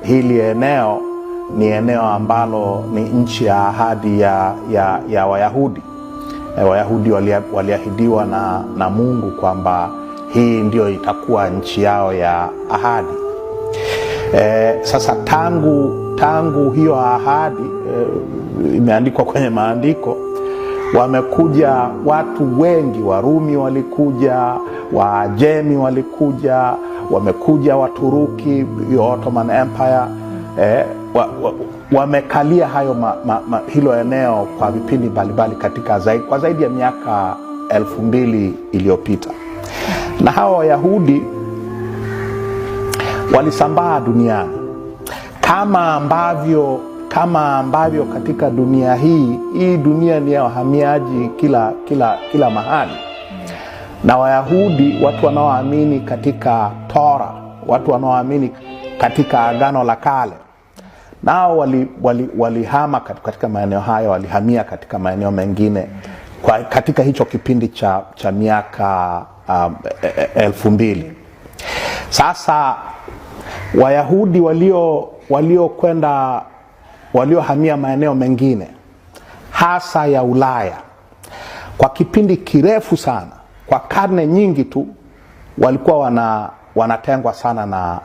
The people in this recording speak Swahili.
hili eneo ni eneo ambalo ni nchi ya ahadi ya Wayahudi. Wayahudi waliahidiwa na Mungu kwamba hii ndio itakuwa nchi yao ya ahadi. Sasa tangu hiyo ahadi imeandikwa kwenye maandiko, wamekuja watu wengi. Warumi walikuja, Waajemi walikuja, wamekuja Waturuki, Ottoman Empire. Wamekalia hilo eneo kwa vipindi mbalimbali kwa zaidi ya miaka 2000 iliyopita. Na hawa Wayahudi walisambaa duniani kama ambavyo katika dunia hii dunia ni ya wahamiaji kila mahali. Na Wayahudi, watu wanaoamini katika Torah, watu wanaoamini katika Agano la Kale, nao walihama katika maeneo hayo, walihamia katika maeneo mengine katika hicho kipindi cha miaka 2000. Sasa Wayahudi waliohamia maeneo mengine hasa ya Ulaya kwa kipindi kirefu sana, kwa karne nyingi tu, walikuwa wanatengwa sana